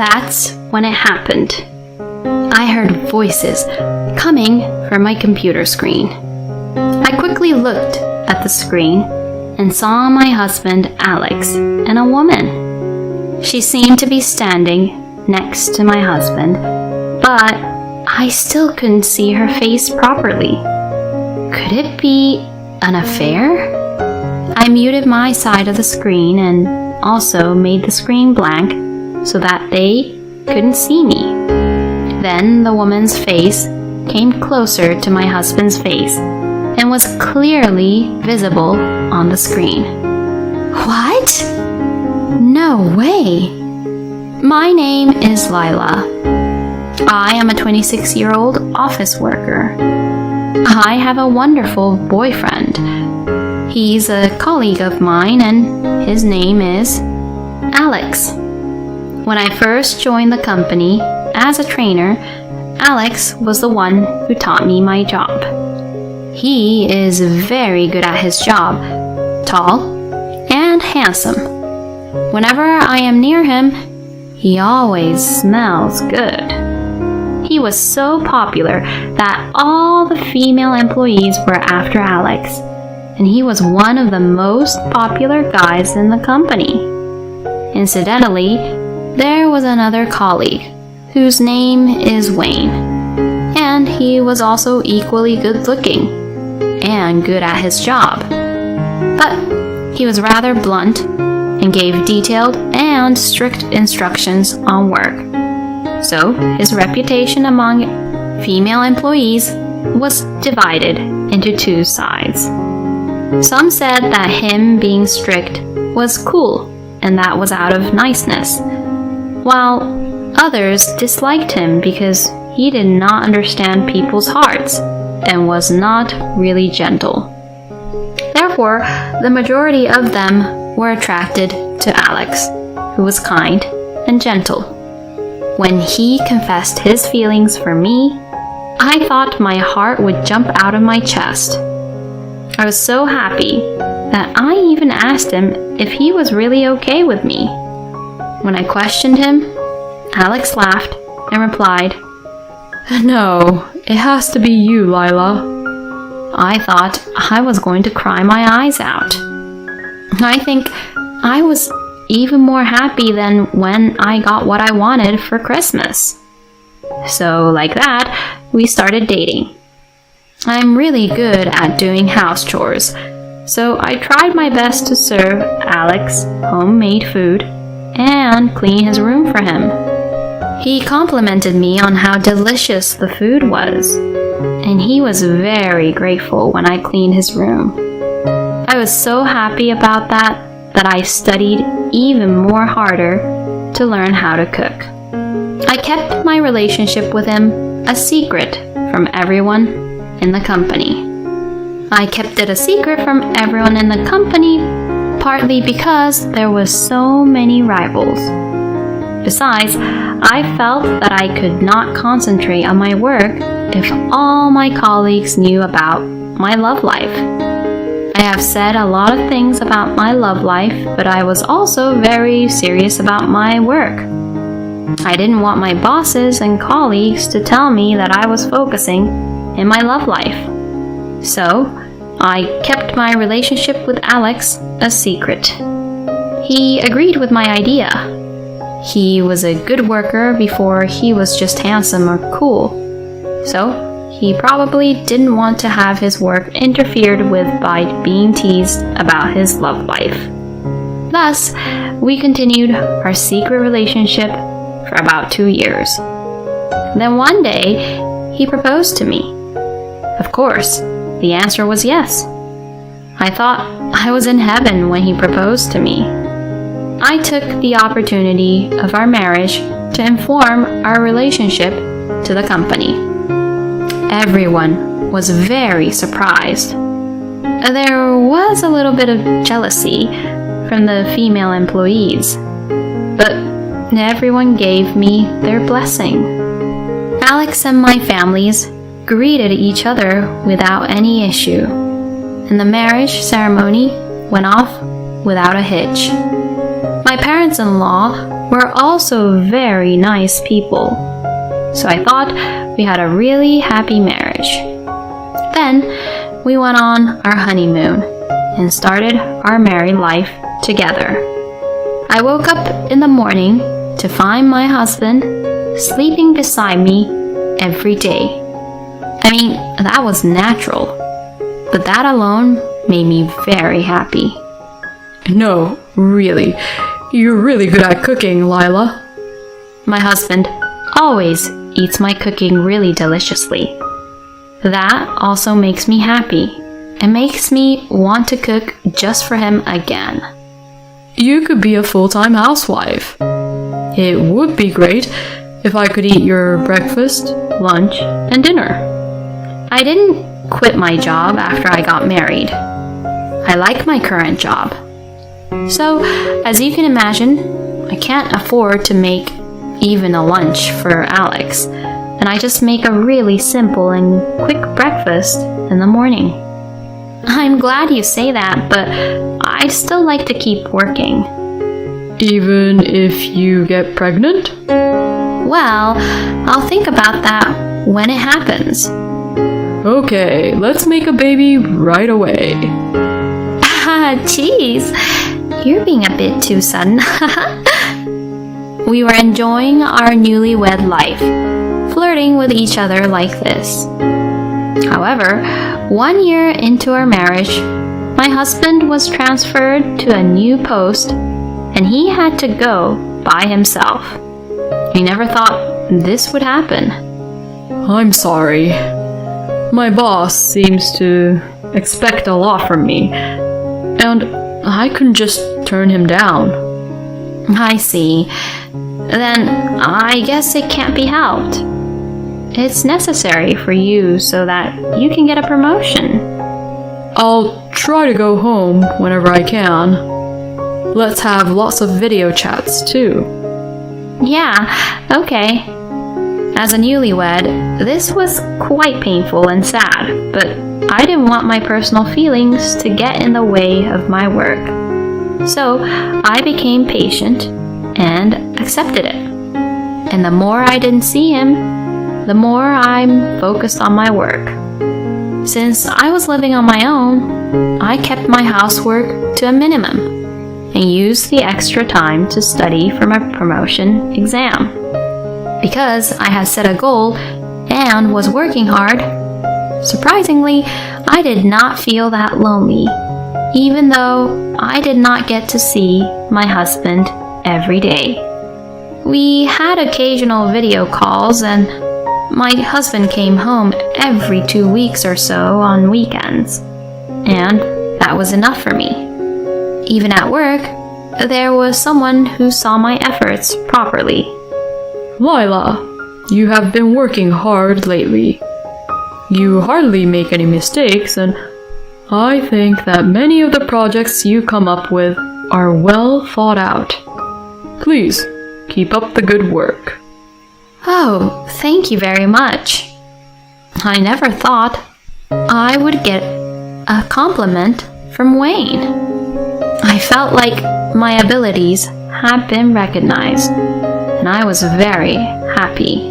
That's when it happened. I heard voices coming from my computer screen. I quickly looked at the screen and saw my husband, Alex, and a woman. She seemed to be standing next to my husband, but I still couldn't see her face properly. Could it be an affair? I muted my side of the screen and also made the screen blank so that they couldn't see me. Then the woman's face came closer to my husband's face and was clearly visible on the screen. What? No way! My name is Lila. I am a 26-year-old office worker. I have a wonderful boyfriend. He's a colleague of mine and his name is Alex. When I first joined the company as a trainer, Alex was the one who taught me my job. He is very good at his job, tall and handsome. Whenever I am near him, he always smells good. He was so popular that all the female employees were after Alex, and he was one of the most popular guys in the company. Incidentally, there was another colleague whose name is Wayne, and he was also equally good looking and good at his job. But he was rather blunt and gave detailed and strict instructions on work. So his reputation among female employees was divided into two sides. Some said that him being strict was cool and that was out of niceness, while others disliked him because he did not understand people's hearts and was not really gentle. Therefore, the majority of them were attracted to Alex, who was kind and gentle. When he confessed his feelings for me, I thought my heart would jump out of my chest. I was so happy that I even asked him if he was really okay with me. When I questioned him, Alex laughed and replied, "No, it has to be you, Lila." I thought I was going to cry my eyes out. I think I was even more happy than when I got what I wanted for Christmas. So, like that, we started dating. I'm really good at doing house chores, so I tried my best to serve Alex homemade food and clean his room for him. He complimented me on how delicious the food was, and he was very grateful when I cleaned his room. I was so happy about that I studied even more harder to learn how to cook. I kept my relationship with him a secret from everyone in the company. I kept it a secret from everyone in the company partly because there were so many rivals. Besides, I felt that I could not concentrate on my work if all my colleagues knew about my love life. I have said a lot of things about my love life, but I was also very serious about my work. I didn't want my bosses and colleagues to tell me that I was focusing in my love life. So, I kept my relationship with Alex a secret. He agreed with my idea. He was a good worker before he was just handsome or cool. So, he probably didn't want to have his work interfered with by being teased about his love life. Thus, we continued our secret relationship for about 2 years. Then one day, he proposed to me. Of course, the answer was yes. I thought I was in heaven when he proposed to me. I took the opportunity of our marriage to inform our relationship to the company. Everyone was very surprised. There was a little bit of jealousy from the female employees, but everyone gave me their blessing. Alex and my families greeted each other without any issue, and the marriage ceremony went off without a hitch. My parents-in-law were also very nice people. So I thought we had a really happy marriage. Then we went on our honeymoon and started our married life together. I woke up in the morning to find my husband sleeping beside me every day. I mean, that was natural, but that alone made me very happy. No, really. You're really good at cooking, Lila. My husband always eats my cooking really deliciously. That also makes me happy and makes me want to cook just for him again. You could be a full-time housewife. It would be great if I could eat your breakfast, lunch, and dinner. I didn't quit my job after I got married. I like my current job. So, as you can imagine, I can't afford to make even a lunch for Alex, and I just make a really simple and quick breakfast in the morning. I'm glad you say that, but I'd still like to keep working. Even if you get pregnant? Well, I'll think about that when it happens. Okay, let's make a baby right away. Jeez, you're being a bit too sudden. We were enjoying our newlywed life, flirting with each other like this. However, 1 year into our marriage, my husband was transferred to a new post and he had to go by himself. I never thought this would happen. I'm sorry. My boss seems to expect a lot from me, and I couldn't just turn him down. I see. Then I guess it can't be helped. It's necessary for you so that you can get a promotion. I'll try to go home whenever I can. Let's have lots of video chats too. Yeah, okay. As a newlywed, this was quite painful and sad, but I didn't want my personal feelings to get in the way of my work. So I became patient and accepted it. And the more I didn't see him, the more I'm focused on my work. Since I was living on my own, I kept my housework to a minimum and used the extra time to study for my promotion exam. Because I had set a goal and was working hard, surprisingly, I did not feel that lonely, even though I did not get to see my husband every day. We had occasional video calls, and my husband came home every 2 weeks or so on weekends, and that was enough for me. Even at work, there was someone who saw my efforts properly. Lila, you have been working hard lately. You hardly make any mistakes, and I think that many of the projects you come up with are well thought out. Please, keep up the good work. Oh, thank you very much. I never thought I would get a compliment from Wayne. I felt like my abilities had been recognized, and I was very happy.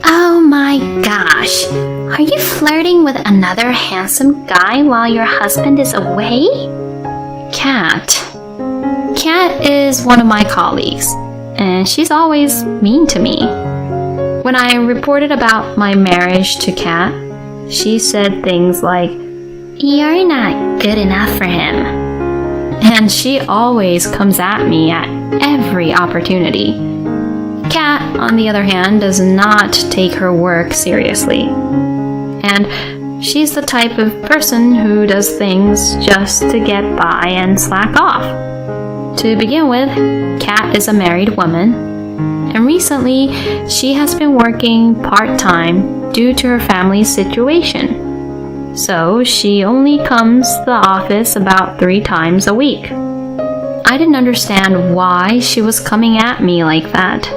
Oh my gosh, are you flirting with another handsome guy while your husband is away? Kat. Kat is one of my colleagues, and she's always mean to me. When I reported about my marriage to Kat, she said things like, "You're not good enough for him." And she always comes at me at every opportunity. Kat, on the other hand, does not take her work seriously. And she's the type of person who does things just to get by and slack off. To begin with, Kat is a married woman, and recently she has been working part-time due to her family's situation. So she only comes to the office about 3 times a week. I didn't understand why she was coming at me like that.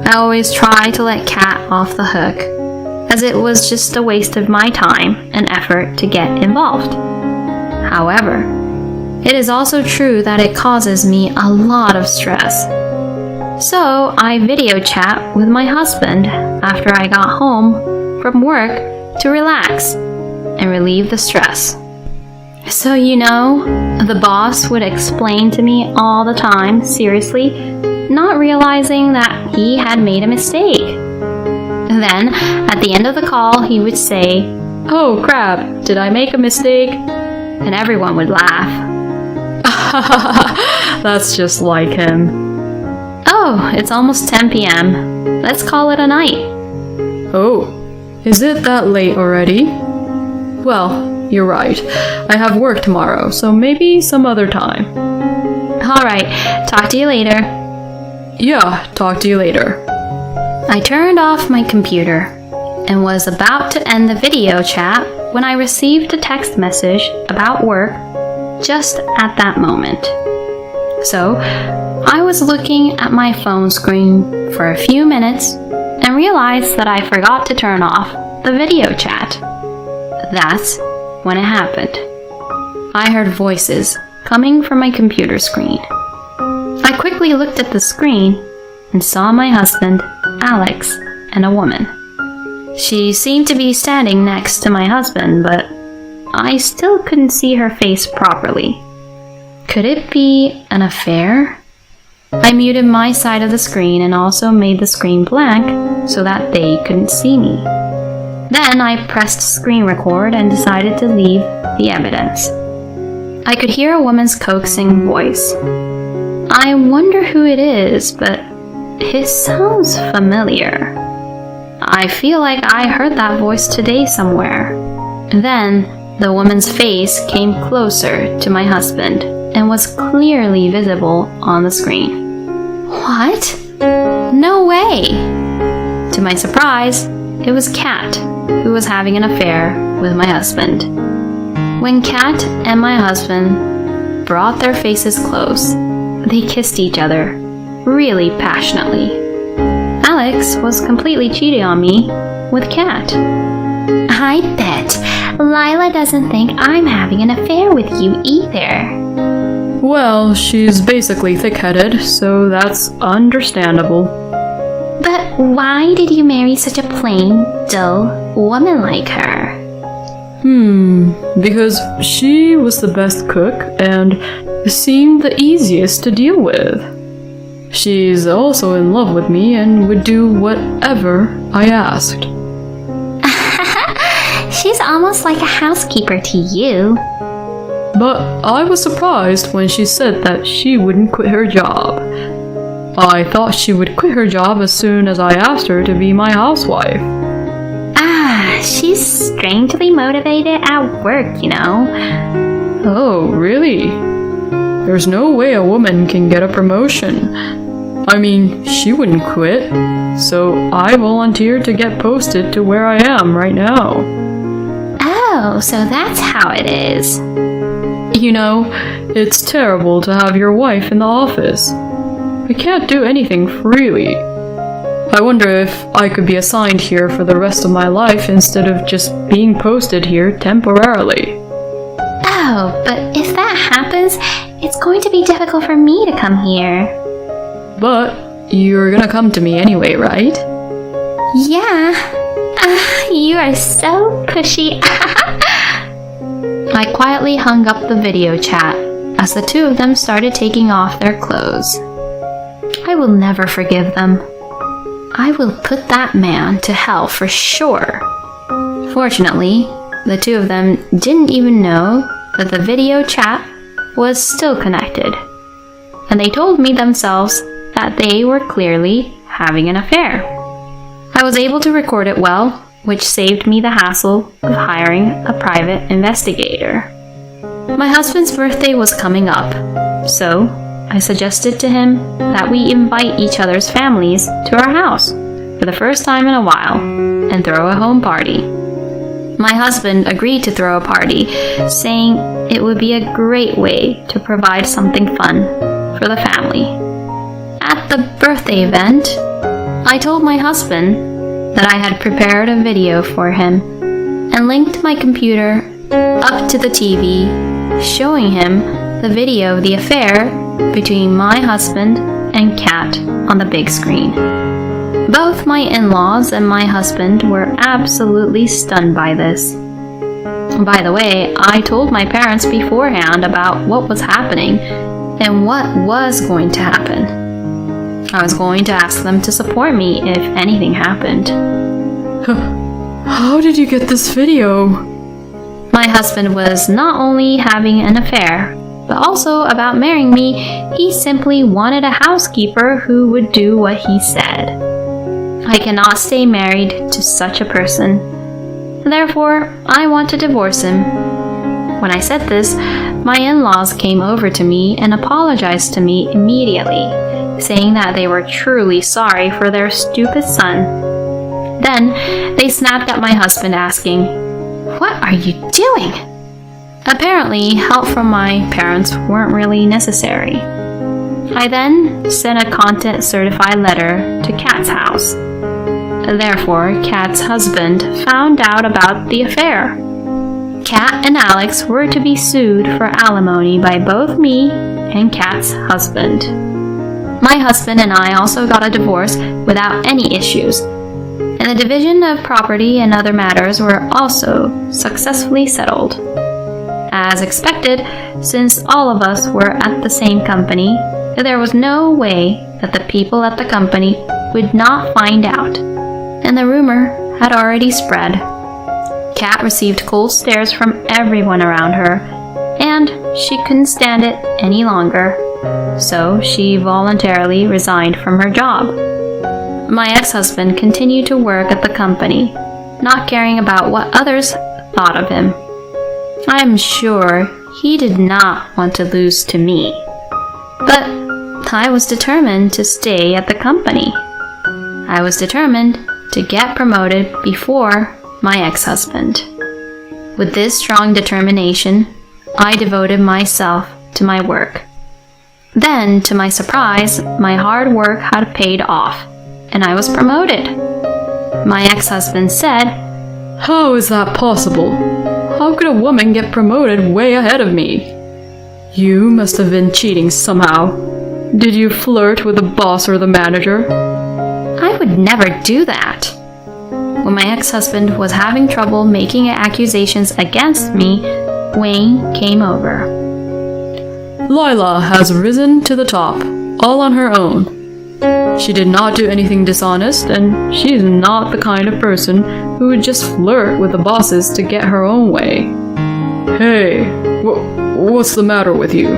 I always try to let Kat off the hook, as it was just a waste of my time and effort to get involved. However, it is also true that it causes me a lot of stress. So I video chat with my husband after I got home from work to relax and relieve the stress. So the boss would explain to me all the time, seriously, not realizing that he had made a mistake. Then, at the end of the call, he would say, "Oh crap, did I make a mistake?" and everyone would laugh. That's just like him. Oh, it's almost 10 p.m. Let's call it a night. Oh, is it that late already? Well, you're right. I have work tomorrow, so maybe some other time. Alright, talk to you later. Yeah, talk to you later. I turned off my computer and was about to end the video chat when I received a text message about work just at that moment. So, I was looking at my phone screen for a few minutes and realized that I forgot to turn off the video chat. That's when it happened. I heard voices coming from my computer screen. I quickly looked at the screen and saw my husband, Alex, and a woman. She seemed to be standing next to my husband, but I still couldn't see her face properly. Could it be an affair? I muted my side of the screen and also made the screen blank so that they couldn't see me. Then I pressed screen record and decided to leave the evidence. I could hear a woman's coaxing voice. I wonder who it is, but it sounds familiar. I feel like I heard that voice today somewhere. Then the woman's face came closer to my husband and was clearly visible on the screen. What? No way! To my surprise, it was Kat, who was having an affair with my husband. When Kat and my husband brought their faces close, they kissed each other, really passionately. Alex was completely cheating on me with Kat. I bet Lila doesn't think I'm having an affair with you either. Well, she's basically thick-headed, so that's understandable. But why did you marry such a plain, dull woman like her? Because she was the best cook and seemed the easiest to deal with. She's also in love with me and would do whatever I asked. She's almost like a housekeeper to you. But I was surprised when she said that she wouldn't quit her job. I thought she would quit her job as soon as I asked her to be my housewife. She's strangely motivated at work, Oh, really? There's no way a woman can get a promotion. I mean, she wouldn't quit, so I volunteered to get posted to where I am right now. Oh, so that's how it is. It's terrible to have your wife in the office. I can't do anything freely. I wonder if I could be assigned here for the rest of my life instead of just being posted here temporarily. Oh, but if that happens, it's going to be difficult for me to come here. But you're gonna come to me anyway, right? Yeah. You are so pushy. I quietly hung up the video chat as the two of them started taking off their clothes. I will never forgive them. I will put that man to hell for sure. Fortunately, the two of them didn't even know that the video chat was still connected, and they told me themselves that they were clearly having an affair. I was able to record it well, which saved me the hassle of hiring a private investigator. My husband's birthday was coming up, so I suggested to him that we invite each other's families to our house for the first time in a while and throw a home party. My husband agreed to throw a party, saying it would be a great way to provide something fun for the family. At the birthday event, I told my husband that I had prepared a video for him and linked my computer up to the TV, showing him the video of the affair between my husband and Kat on the big screen. Both my in-laws and my husband were absolutely stunned by this. By the way, I told my parents beforehand about what was happening and what was going to happen. I was going to ask them to support me if anything happened. How did you get this video? My husband was not only having an affair, but also about marrying me. He simply wanted a housekeeper who would do what he said. I cannot stay married to such a person. Therefore, I want to divorce him. When I said this, my in-laws came over to me and apologized to me immediately, saying that they were truly sorry for their stupid son. Then, they snapped at my husband asking, "What are you doing?" Apparently, help from my parents weren't really necessary. I then sent a content certified letter to Kat's house. Therefore, Kat's husband found out about the affair. Kat and Alex were to be sued for alimony by both me and Kat's husband. My husband and I also got a divorce without any issues, and the division of property and other matters were also successfully settled. As expected, since all of us were at the same company, there was no way that the people at the company would not find out, and the rumor had already spread. Kat received cold stares from everyone around her, and she couldn't stand it any longer, so she voluntarily resigned from her job. My ex-husband continued to work at the company, not caring about what others thought of him. I'm sure he did not want to lose to me, but I was determined to stay at the company. I was determined to get promoted before my ex-husband. With this strong determination, I devoted myself to my work. Then, to my surprise, my hard work had paid off, and I was promoted. My ex-husband said, "How is that possible? How could a woman get promoted way ahead of me? You must have been cheating somehow. Did you flirt with the boss or the manager?" I would never do that. When my ex-husband was having trouble making accusations against me, Wayne came over. "Lila has risen to the top, all on her own. She did not do anything dishonest, and she's not the kind of person who would just flirt with the bosses to get her own way." "Hey, what's the matter with you?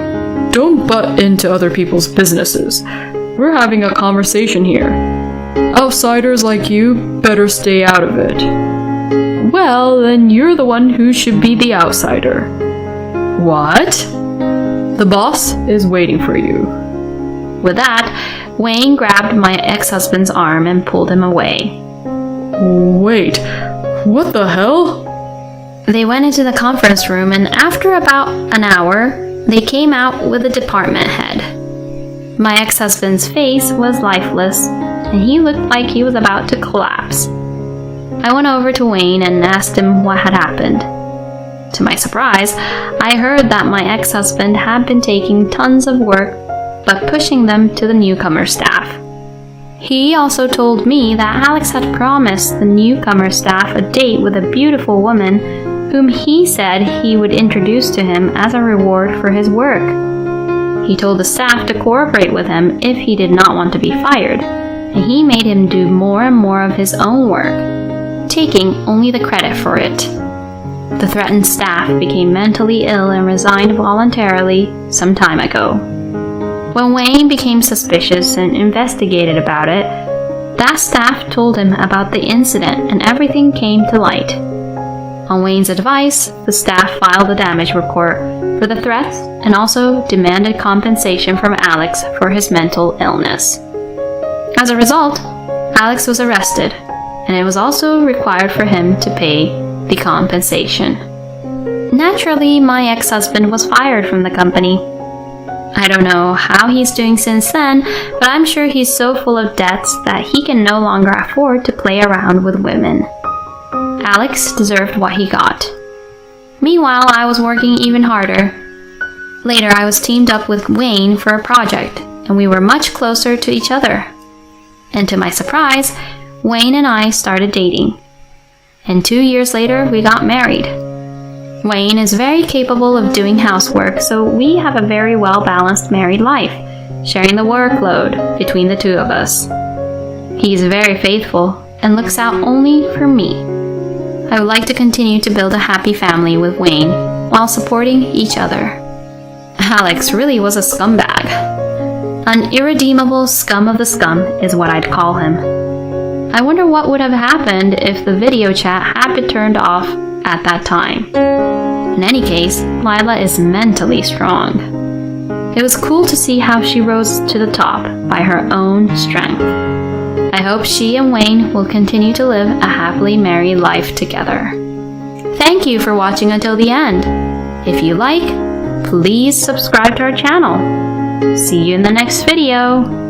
Don't butt into other people's businesses. We're having a conversation here. Outsiders like you better stay out of it." "Well, then you're the one who should be the outsider." "What?" "The boss is waiting for you." With that, Wayne grabbed my ex-husband's arm and pulled him away. "Wait, what the hell?" They went into the conference room, and after about an hour, they came out with the department head. My ex-husband's face was lifeless, and he looked like he was about to collapse. I went over to Wayne and asked him what had happened. To my surprise, I heard that my ex-husband had been taking tons of work but pushing them to the newcomer staff. He also told me that Alex had promised the newcomer staff a date with a beautiful woman whom he said he would introduce to him as a reward for his work. He told the staff to cooperate with him if he did not want to be fired, and he made him do more and more of his own work, taking only the credit for it. The threatened staff became mentally ill and resigned voluntarily some time ago. When Wayne became suspicious and investigated about it, that staff told him about the incident and everything came to light. On Wayne's advice, the staff filed a damage report for the threats and also demanded compensation from Alex for his mental illness. As a result, Alex was arrested, and it was also required for him to pay the compensation. Naturally, my ex-husband was fired from the company. I don't know how he's doing since then, but I'm sure he's so full of debts that he can no longer afford to play around with women. Alex deserved what he got. Meanwhile, I was working even harder. Later, I was teamed up with Wayne for a project, and we were much closer to each other. And to my surprise, Wayne and I started dating. And 2 years later, we got married. Wayne is very capable of doing housework, so we have a very well-balanced married life, sharing the workload between the two of us. He is very faithful and looks out only for me. I would like to continue to build a happy family with Wayne while supporting each other. Alex really was a scumbag. An irredeemable scum of the scum is what I'd call him. I wonder what would have happened if the video chat had been turned off at that time. In any case, Lila is mentally strong. It was cool to see how she rose to the top by her own strength. I hope she and Wayne will continue to live a happily married life together. Thank you for watching until the end. If you like, please subscribe to our channel. See you in the next video.